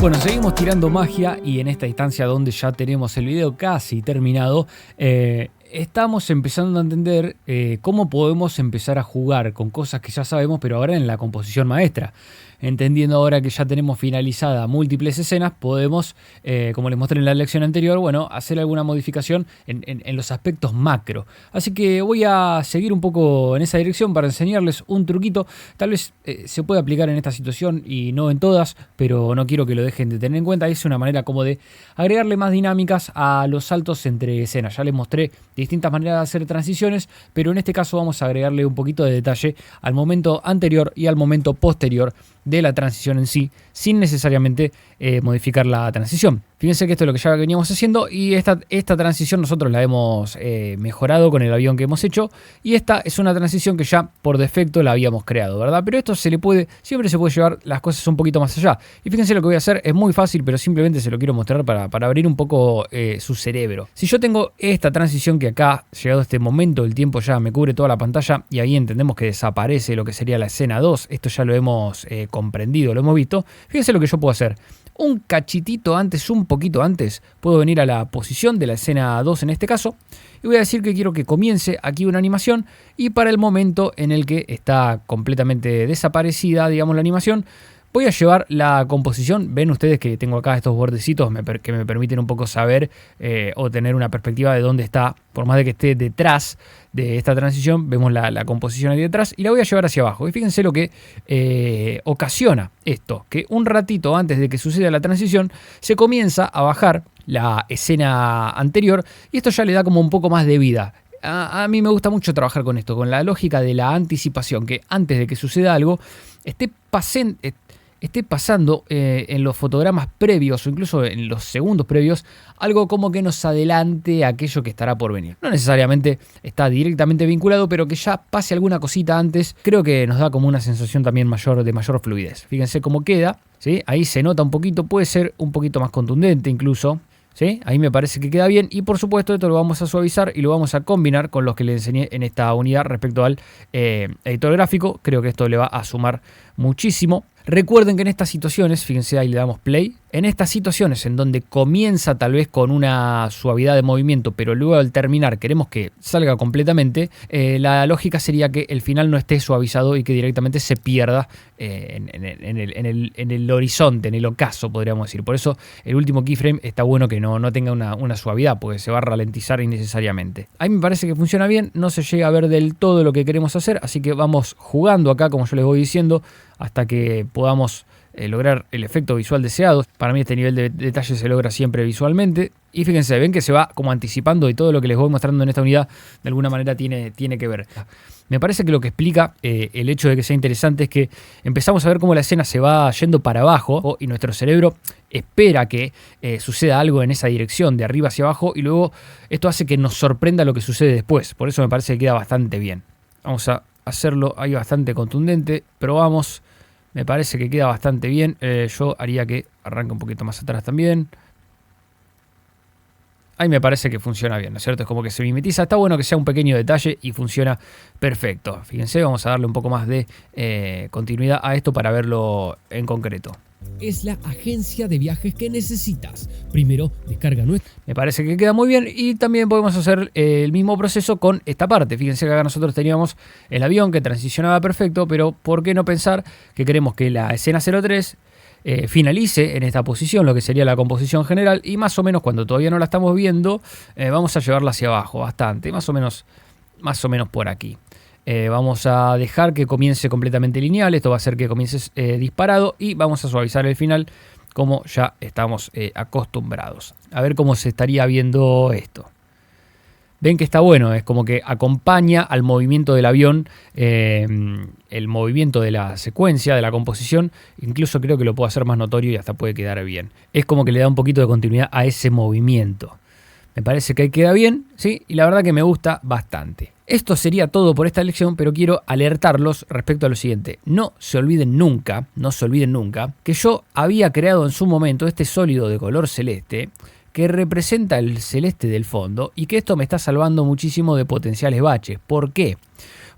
Bueno, seguimos tirando magia y en esta instancia donde ya tenemos el video casi terminado, estamos empezando a entender cómo podemos empezar a jugar con cosas que ya sabemos, pero ahora en la composición maestra. Entendiendo ahora que ya tenemos finalizada múltiples escenas, podemos, como les mostré en la lección anterior, bueno, hacer alguna modificación en los aspectos macro. Así que voy a seguir un poco en esa dirección para enseñarles un truquito. Tal vez se puede aplicar en esta situación y no en todas, pero no quiero que lo dejen de tener en cuenta. Es una manera como de agregarle más dinámicas a los saltos entre escenas. Ya les mostré distintas maneras de hacer transiciones, pero en este caso vamos a agregarle un poquito de detalle al momento anterior y al momento posterior de la transición en sí, sin necesariamente modificar la transición. Fíjense que esto es lo que ya veníamos haciendo y esta transición nosotros la hemos mejorado con el avión que hemos hecho, y esta es una transición que ya por defecto la habíamos creado, ¿verdad? Pero esto siempre se puede llevar las cosas un poquito más allá. Y fíjense lo que voy a hacer, es muy fácil, pero simplemente se lo quiero mostrar para abrir un poco su cerebro. Si yo tengo esta transición que acá, llegado a este momento, el tiempo ya me cubre toda la pantalla y ahí entendemos que desaparece lo que sería la escena 2, esto ya lo hemos comprendido, lo hemos visto. Fíjense lo que yo puedo hacer. Un cachitito antes, un poquito antes, puedo venir a la posición de la escena 2 en este caso, y voy a decir que quiero que comience aquí una animación, y para el momento en el que está completamente desaparecida, digamos, la animación, voy a llevar la composición. Ven ustedes que tengo acá estos bordecitos que me permiten un poco saber o tener una perspectiva de dónde está, por más de que esté detrás de esta transición, vemos la composición ahí detrás, y la voy a llevar hacia abajo. Y fíjense lo que ocasiona esto, que un ratito antes de que suceda la transición, se comienza a bajar la escena anterior, y esto ya le da como un poco más de vida. A mí me gusta mucho trabajar con esto, con la lógica de la anticipación, que antes de que suceda algo, esté pasando en los fotogramas previos o incluso en los segundos previos algo como que nos adelante aquello que estará por venir. No necesariamente está directamente vinculado, pero que ya pase alguna cosita antes, creo que nos da como una sensación también de mayor fluidez. Fíjense cómo queda, ¿sí? Ahí se nota un poquito, puede ser un poquito más contundente incluso, ¿sí? Ahí me parece que queda bien, y por supuesto esto lo vamos a suavizar y lo vamos a combinar con los que les enseñé en esta unidad respecto al editor gráfico. Creo que esto le va a sumar muchísimo. Recuerden que en estas situaciones, fíjense, ahí le damos play, en estas situaciones en donde comienza tal vez con una suavidad de movimiento, pero luego al terminar queremos que salga completamente, la lógica sería que el final no esté suavizado y que directamente se pierda en el horizonte, en el ocaso, podríamos decir. Por eso el último keyframe está bueno que no tenga una suavidad, porque se va a ralentizar innecesariamente. Ahí me parece que funciona bien, no se llega a ver del todo lo que queremos hacer, así que vamos jugando acá, como yo les voy diciendo, hasta que podamos lograr el efecto visual deseado. Para mí este nivel de detalle se logra siempre visualmente. Y fíjense, ven que se va como anticipando, y todo lo que les voy mostrando en esta unidad de alguna manera tiene que ver. Me parece que lo que explica el hecho de que sea interesante es que empezamos a ver cómo la escena se va yendo para abajo y nuestro cerebro espera que suceda algo en esa dirección, de arriba hacia abajo, y luego esto hace que nos sorprenda lo que sucede después. Por eso me parece que queda bastante bien. Vamos a hacerlo ahí bastante contundente, probamos. Me parece que queda bastante bien. Yo haría que arranque un poquito más atrás también. Ahí me parece que funciona bien, ¿no es cierto? Es como que se mimetiza. Está bueno que sea un pequeño detalle y funciona perfecto. Fíjense, vamos a darle un poco más de continuidad a esto para verlo en concreto. Es la agencia de viajes que necesitas. Primero, descarga nuestra. Me parece que queda muy bien, y también podemos hacer el mismo proceso con esta parte. Fíjense que acá nosotros teníamos el avión que transicionaba perfecto, pero ¿por qué no pensar que queremos que la escena 03 finalice en esta posición, lo que sería la composición general, y más o menos cuando todavía no la estamos viendo, vamos a llevarla hacia abajo bastante, más o menos por aquí. Vamos a dejar que comience completamente lineal, esto va a hacer que comience disparado, y vamos a suavizar el final como ya estamos acostumbrados. A ver cómo se estaría viendo esto. Ven que está bueno, es como que acompaña al movimiento del avión, el movimiento de la secuencia, de la composición. Incluso creo que lo puedo hacer más notorio y hasta puede quedar bien. Es como que le da un poquito de continuidad a ese movimiento. Me parece que ahí queda bien, ¿sí? Y la verdad que me gusta bastante. Esto sería todo por esta lección, pero quiero alertarlos respecto a lo siguiente. No se olviden nunca que yo había creado en su momento este sólido de color celeste que representa el celeste del fondo, y que esto me está salvando muchísimo de potenciales baches. ¿Por qué?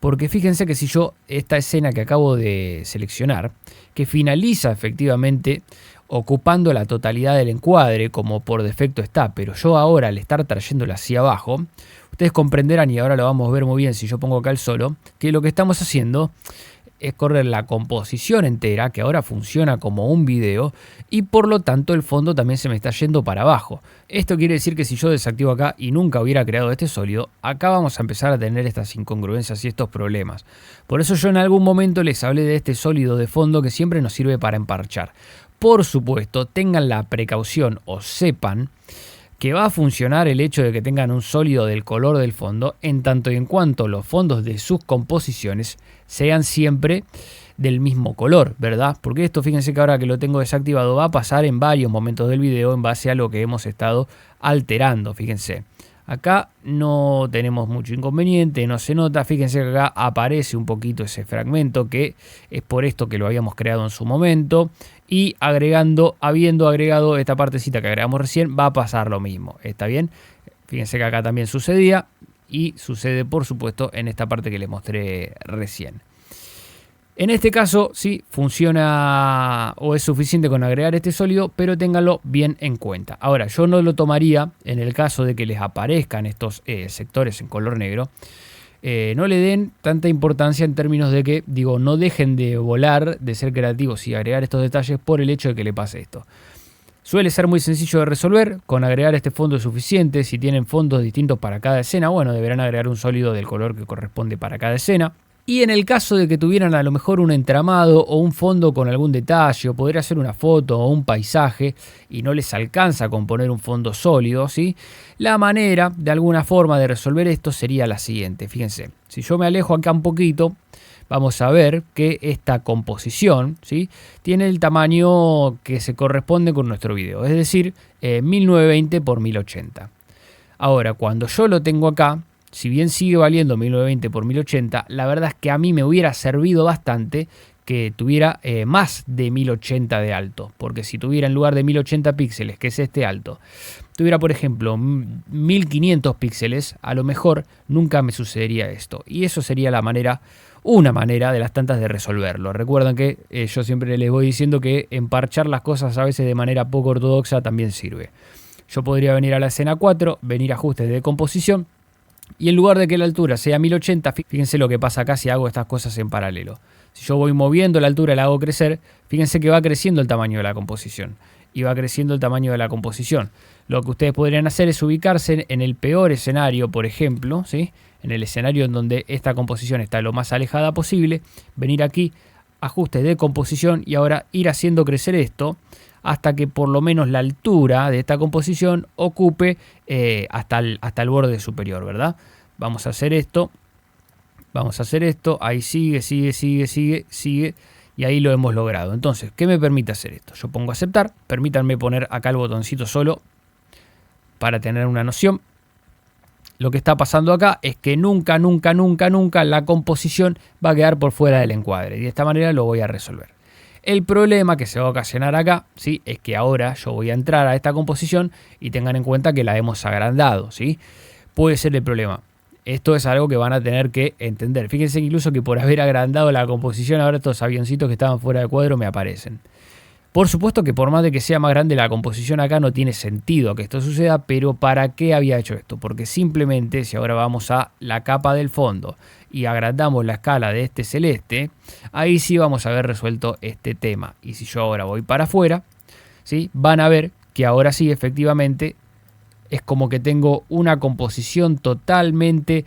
Porque fíjense que si yo, esta escena que acabo de seleccionar, que finaliza efectivamente ocupando la totalidad del encuadre, como por defecto está, pero yo ahora al estar trayéndola hacia abajo, ustedes comprenderán, y ahora lo vamos a ver muy bien si yo pongo acá el solo, que lo que estamos haciendo es correr la composición entera, que ahora funciona como un video, y por lo tanto el fondo también se me está yendo para abajo. Esto quiere decir que si yo desactivo acá y nunca hubiera creado este sólido, acá vamos a empezar a tener estas incongruencias y estos problemas. Por eso yo en algún momento les hablé de este sólido de fondo que siempre nos sirve para emparchar. Por supuesto, tengan la precaución o sepan que va a funcionar el hecho de que tengan un sólido del color del fondo en tanto y en cuanto los fondos de sus composiciones sean siempre del mismo color, ¿verdad? Porque esto, fíjense que ahora que lo tengo desactivado, va a pasar en varios momentos del video en base a lo que hemos estado alterando, fíjense. Acá no tenemos mucho inconveniente, no se nota, fíjense que acá aparece un poquito ese fragmento que es por esto que lo habíamos creado en su momento y habiendo agregado esta partecita que agregamos recién va a pasar lo mismo, ¿está bien? Fíjense que acá también sucedía y sucede por supuesto en esta parte que les mostré recién. En este caso sí funciona o es suficiente con agregar este sólido, pero ténganlo bien en cuenta. Ahora, yo no lo tomaría en el caso de que les aparezcan estos sectores en color negro. No le den tanta importancia en términos de que, digo, no dejen de volar, de ser creativos y agregar estos detalles por el hecho de que le pase esto. Suele ser muy sencillo de resolver, con agregar este fondo es suficiente. Si tienen fondos distintos para cada escena, bueno, deberán agregar un sólido del color que corresponde para cada escena. Y en el caso de que tuvieran a lo mejor un entramado o un fondo con algún detalle, o podría ser una foto o un paisaje, y no les alcanza con poner un fondo sólido, ¿sí? La manera, de alguna forma, de resolver esto sería la siguiente. Fíjense, si yo me alejo acá un poquito, vamos a ver que esta composición, ¿sí?, tiene el tamaño que se corresponde con nuestro video, es decir, 1920 x 1080. Ahora, cuando yo lo tengo acá, si bien sigue valiendo 1920 x 1080, la verdad es que a mí me hubiera servido bastante que tuviera más de 1080 de alto, porque si tuviera en lugar de 1080 píxeles, que es este alto, tuviera por ejemplo 1500 píxeles, a lo mejor nunca me sucedería esto. Y eso sería una manera de las tantas de resolverlo. Recuerden que yo siempre les voy diciendo que emparchar las cosas a veces de manera poco ortodoxa también sirve. Yo podría venir a la escena 4, venir a ajustes de composición, y en lugar de que la altura sea 1080, fíjense lo que pasa acá si hago estas cosas en paralelo. Si yo voy moviendo la altura y la hago crecer, fíjense que va creciendo el tamaño de la composición. Y va creciendo el tamaño de la composición. Lo que ustedes podrían hacer es ubicarse en el peor escenario, por ejemplo, ¿sí?, en el escenario en donde esta composición está lo más alejada posible, venir aquí, ajustes de composición, y ahora ir haciendo crecer esto hasta que por lo menos la altura de esta composición ocupe hasta el borde superior, ¿verdad? Vamos a hacer esto, ahí sigue, y ahí lo hemos logrado. Entonces, ¿qué me permite hacer esto? Yo pongo aceptar, permítanme poner acá el botoncito solo para tener una noción. Lo que está pasando acá es que nunca la composición va a quedar por fuera del encuadre, y de esta manera lo voy a resolver. El problema que se va a ocasionar acá, ¿sí?, es que ahora yo voy a entrar a esta composición y tengan en cuenta que la hemos agrandado, ¿sí? Puede ser el problema. Esto es algo que van a tener que entender. Fíjense incluso que por haber agrandado la composición, ahora estos avioncitos que estaban fuera de cuadro me aparecen. Por supuesto que por más de que sea más grande la composición acá, no tiene sentido que esto suceda, pero ¿para qué había hecho esto? Porque simplemente si ahora vamos a la capa del fondo y agrandamos la escala de este celeste, ahí sí vamos a haber resuelto este tema. Y si yo ahora voy para afuera, ¿sí?, van a ver que ahora sí efectivamente es como que tengo una composición totalmente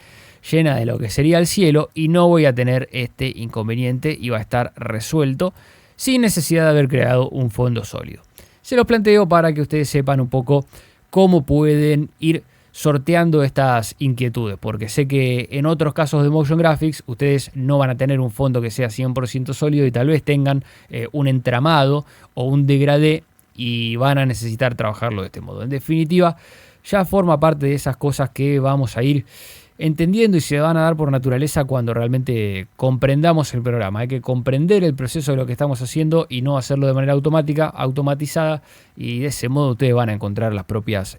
llena de lo que sería el cielo y no voy a tener este inconveniente y va a estar resuelto sin necesidad de haber creado un fondo sólido. Se los planteo para que ustedes sepan un poco cómo pueden ir sorteando estas inquietudes, porque sé que en otros casos de Motion Graphics ustedes no van a tener un fondo que sea 100% sólido y tal vez tengan un entramado o un degradé y van a necesitar trabajarlo de este modo. En definitiva, ya forma parte de esas cosas que vamos a ir entendiendo y se van a dar por naturaleza cuando realmente comprendamos el programa. Hay que comprender el proceso de lo que estamos haciendo y no hacerlo de manera automatizada, y de ese modo ustedes van a encontrar las propias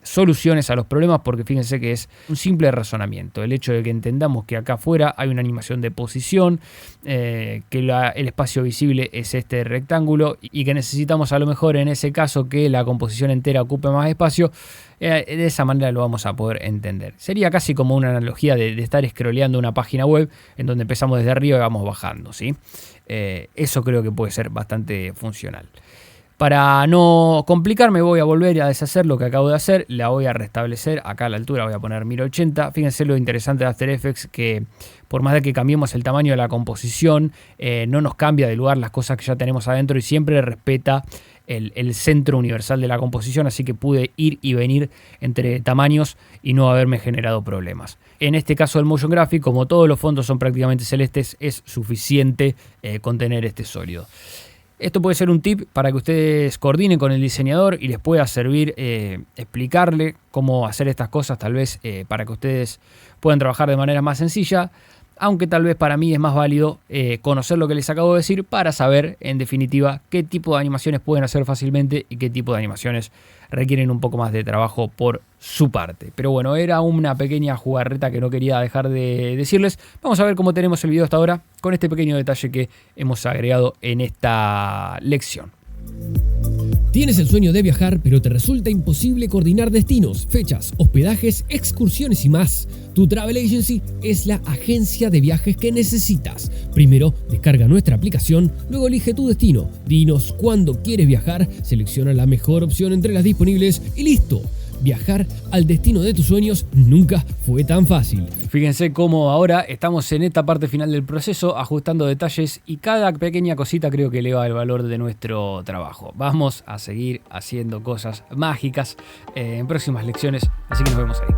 soluciones a los problemas, porque fíjense que es un simple razonamiento. El hecho de que entendamos que acá afuera hay una animación de posición, que el espacio visible es este rectángulo y que necesitamos a lo mejor en ese caso que la composición entera ocupe más espacio, de esa manera lo vamos a poder entender. Sería casi como una analogía de estar scrolleando una página web en donde empezamos desde arriba y vamos bajando, ¿sí? Eso creo que puede ser bastante funcional. Para no complicarme voy a volver a deshacer lo que acabo de hacer, la voy a restablecer, acá a la altura voy a poner 1080, fíjense lo interesante de After Effects, que por más de que cambiemos el tamaño de la composición, no nos cambia de lugar las cosas que ya tenemos adentro y siempre respeta el centro universal de la composición, así que pude ir y venir entre tamaños y no haberme generado problemas. En este caso del Motion Graphic, como todos los fondos son prácticamente celestes, es suficiente con tener este sólido. Esto puede ser un tip para que ustedes coordinen con el diseñador y les pueda servir explicarle cómo hacer estas cosas, tal vez para que ustedes puedan trabajar de manera más sencilla, aunque tal vez para mí es más válido conocer lo que les acabo de decir para saber en definitiva qué tipo de animaciones pueden hacer fácilmente y qué tipo de animaciones requieren un poco más de trabajo por su parte. Pero bueno, era una pequeña jugarreta que no quería dejar de decirles. Vamos a ver cómo tenemos el video hasta ahora con este pequeño detalle que hemos agregado en esta lección. Tienes el sueño de viajar, pero te resulta imposible coordinar destinos, fechas, hospedajes, excursiones y más. Tu Travel Agency es la agencia de viajes que necesitas. Primero, descarga nuestra aplicación, luego elige tu destino. Dinos cuándo quieres viajar, selecciona la mejor opción entre las disponibles y listo. Viajar al destino de tus sueños nunca fue tan fácil. Fíjense cómo ahora estamos en esta parte final del proceso, ajustando detalles y cada pequeña cosita creo que eleva el valor de nuestro trabajo. Vamos a seguir haciendo cosas mágicas en próximas lecciones, así que nos vemos ahí.